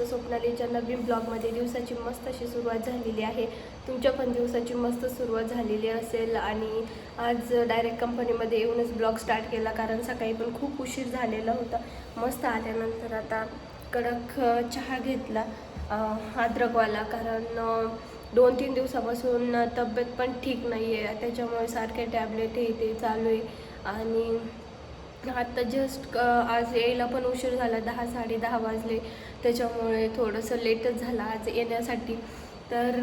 तुमचं स्वप्नालीच्या नवीन ब्लॉगमध्ये दिवसाची मस्त अशी सुरुवात झालेली आहे. तुमच्या पण दिवसाची मस्त सुरुवात झालेली असेल आणि आज डायरेक्ट कंपनीमध्ये येऊनच ब्लॉग स्टार्ट केला, कारण सकाळी पण खूप उशीर झालेला होता. मस्त आल्यानंतर आता कडक चहा घेतला अद्रकवाला, कारण 2-3 दिवसापासून तब्येत पण ठीक नाही आहे, त्याच्यामुळे सारखे टॅबलेट हे ते चालू आहे. आणि आता जस्ट आज यायला पण उशीर झाला, 10-10:30 वाजले, त्याच्यामुळे थोडंसं लेटच झालं आज येण्यासाठी. तर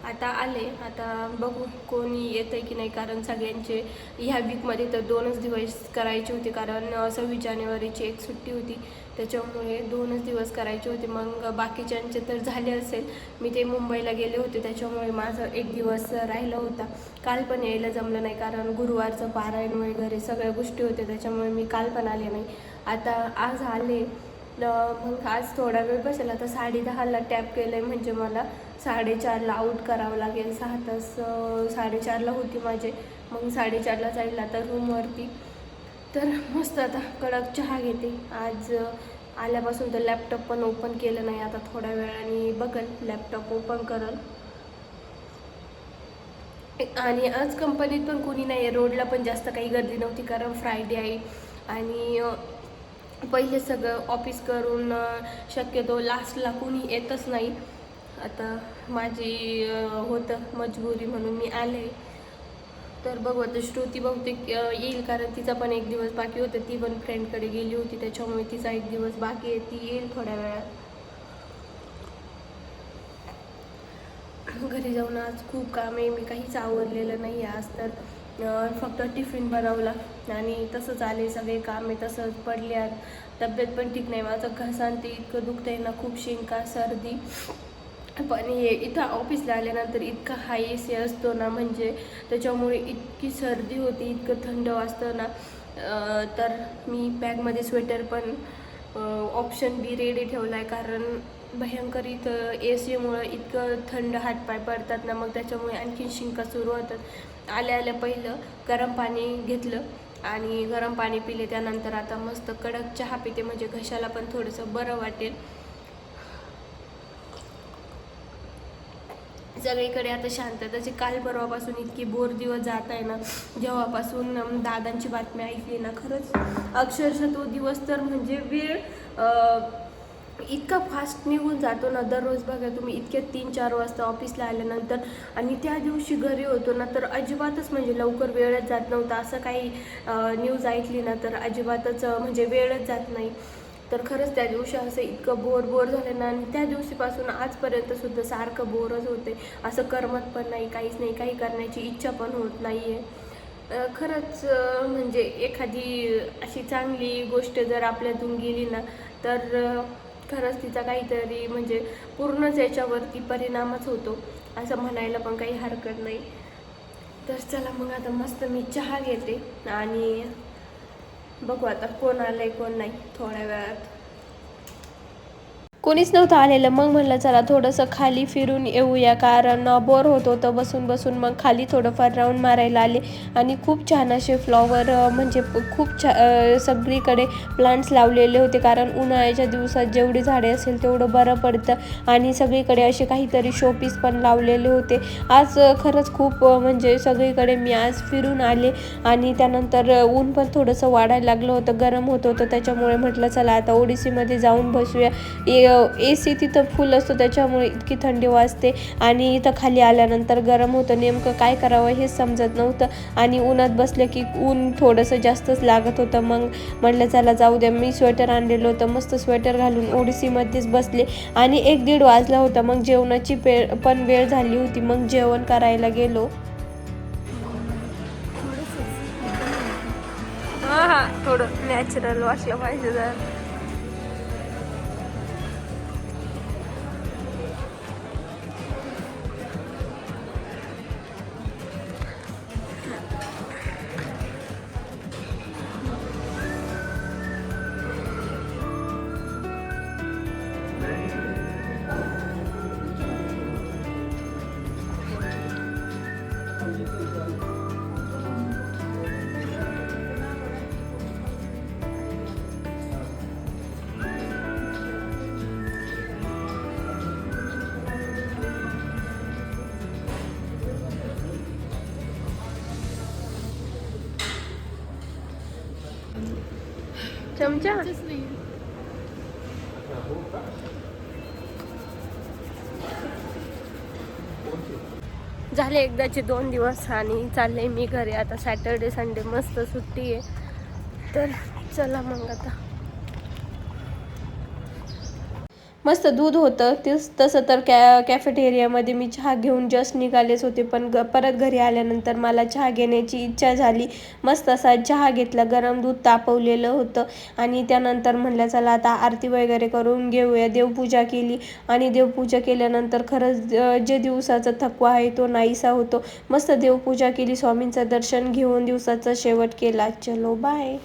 आता आले, आता बघू कोणी येतं आहे की नाही, कारण सगळ्यांचे ह्या वीकमध्ये तर 2च दिवस करायचे होते, कारण 26 जानेवारीची एक सुट्टी होती, त्याच्यामुळे 2च दिवस करायचे होते. मग बाकीच्यांचे तर झाले असेल, मी ते मुंबईला गेले होते त्याच्यामुळे माझं एक दिवस राहिला होता. काल पण यायला जमलं नाही, कारण गुरुवारचं पारायण वगैरे सगळ्या गोष्टी होत्या, त्याच्यामुळे मी काल पण आले नाही. आता आज आले, मग आज थोडा वेळ बसेल. आता 10:30ला टॅप केलं आहे, म्हणजे मला 4:30ला आऊट करावं लागेल. 6 तास 4:30ला होती माझे, मग 4:30ला जाईल आता रूमवरती. तर मस्त आता कडक चहा घेते. आज आल्यापासून तर लॅपटॉप पण ओपन केलं नाही, आता थोड्या वेळाने बघल लॅपटॉप ओपन करल. आणि आज कंपनीत पण कोणी नाही आहे, रोडला पण जास्त काही गर्दी नव्हती, कारण फ्रायडे आहे. आणि पहिले सगळं ऑफिस करून शक्यतो लास्टला कोणी येतच नाही. आता माझी होतं मजबुरी म्हणून मी आले. तर बघू आता श्रुती बहुतेक येईल, कारण तिचा पण एक दिवस बाकी होता, ती पण फ्रेंडकडे गेली होती, त्याच्यामुळे तिचा एक दिवस बाकी आहे, ती येईल थोड्या वेळात. घरी जाऊन आज खूप काम आहे, मी काहीच आवरलेलं नाही आहे आज. तर फक्त टिफिन बनवला आणि तसंच आले, सगळे काम आहे तसंच पडले. आज तब्येत पण ठीक नाही, माझं घसान ते इतकं दुखतं आहे ना, खूप शिंका सर्दी. पण हे इथं ऑफिसला आल्यानंतर इतका हाय AC असतो ना, म्हणजे त्याच्यामुळे इतकी सर्दी होती, इतकं थंड वाजतं ना. तर मी बॅगमध्ये स्वेटर पण ऑप्शन बी रेडी ठेवला आहे, कारण भयंकर इथं AC मुळं इतकं थंड हातपाय पडतात ना, मग त्याच्यामुळे आणखीन शिंका सुरू होतात. आल्या आल्या पहिलं गरम पाणी घेतलं आणि गरम पाणी पिले, त्यानंतर आता मस्त कडक चहा पिते, म्हणजे घशाला पण थोडंसं बरं वाटेल. सगळीकडे आता शांतताची. काल परवापासून इतकी बोर दिवस जात आहे ना, जेव्हापासून दादांची बातमी ऐकली ना, खरंच अक्षरशः तो दिवस तर म्हणजे वेळ इतका फास्ट निघून जातो ना. दररोज बघा तुम्ही इतक्या 3-4 वाजता ऑफिसला आल्यानंतर, आणि त्या दिवशी घरी होतो ना, तर अजिबातच म्हणजे लवकर वेळच जात नव्हता. असं काही न्यूज ऐकली ना, तर अजिबातच म्हणजे वेळच जात नाही. तर खरंच त्या दिवशी असं इतकं बोर झालं ना, आणि त्या दिवशीपासून आजपर्यंत सुद्धा सारखं बोरच होते, असं करमत पण नाही, काहीच नाही, काही करण्याची इच्छा पण होत नाही आहे. खरंच म्हणजे एखादी अशी चांगली गोष्ट जर आपल्यातून गेली ना, तर खरंच तिचा काहीतरी म्हणजे पूर्णच याच्यावरती परिणामच होतो, असं म्हणायला पण काही हरकत नाही. तर चला मग आता मस्त मी चहा घेते आणि बघू आता कोण आलंय कोण नाही थोड्या वेळात. कोणीच नव्हतं आलेलं, मग म्हणलं चला थोडंसं खाली फिरून येऊया, कारण बोर होत होतं बसून बसून. मग खाली थोडंफार राऊंड मारायला आले आणि खूप छान असे फ्लॉवर म्हणजे खूप सगळीकडे प्लांट्स लावलेले होते, कारण उन्हाळ्याच्या दिवसात जेवढी झाडे असेल तेवढं बरं पडतं. आणि सगळीकडे असे काहीतरी शोपीस पण लावलेले होते. आज खरंच खूप म्हणजे सगळीकडे मी आज फिरून आले. आणि त्यानंतर ऊन पण थोडंसं वाढायला लागलं होतं, गरम होत होतं, त्याच्यामुळे म्हटलं चला आता ओडिसीमध्ये जाऊन बसूया. AC तिथं फुल असतो, त्याच्यामुळे इतकी थंडी वाजते आणि इथं खाली आल्यानंतर गरम होतं. नेमकं काय करावं हेच समजत नव्हतं, आणि उन्हात बसलं की ऊन थोडंसं जास्तच लागत होतं. मग म्हटलं चला जाऊ द्या. मी स्वेटर आणलेलं होतं, मस्त स्वेटर घालून ओडिसीमध्येच बसले आणि 1-1:30 वाजला होता. मग जेवणाची पण वेळ झाली होती, मग जेवण करायला गेलो. थोडं नॅचरल वाटलं पाहिजे जर. चमचा झाले एकदाचे 2 दिवस आणि चालले मी घरी आता. सॅटर्डे संडे मस्त सुट्टी आहे, तर चला मग आता. मस्त दूध होतं तसं तर कॅफेटेरियामध्ये मी चहा घेऊन जस्ट निघालेच होते, पण परत घरी आल्यानंतर मला चहा घेण्याची इच्छा झाली. मस्त असा चहा घेतला, गरम दूध तापवलेलं होतं आणि त्यानंतर म्हणलं चला आता आरती वगैरे करून घेऊया. देवपूजा केली आणि देवपूजा केल्यानंतर खरंच जे दिवसाचा थकवा आहे तो नाहीसा होतो. मस्त देवपूजा केली, स्वामींचं दर्शन घेऊन दिवसाचा शेवट केला. चलो बाय.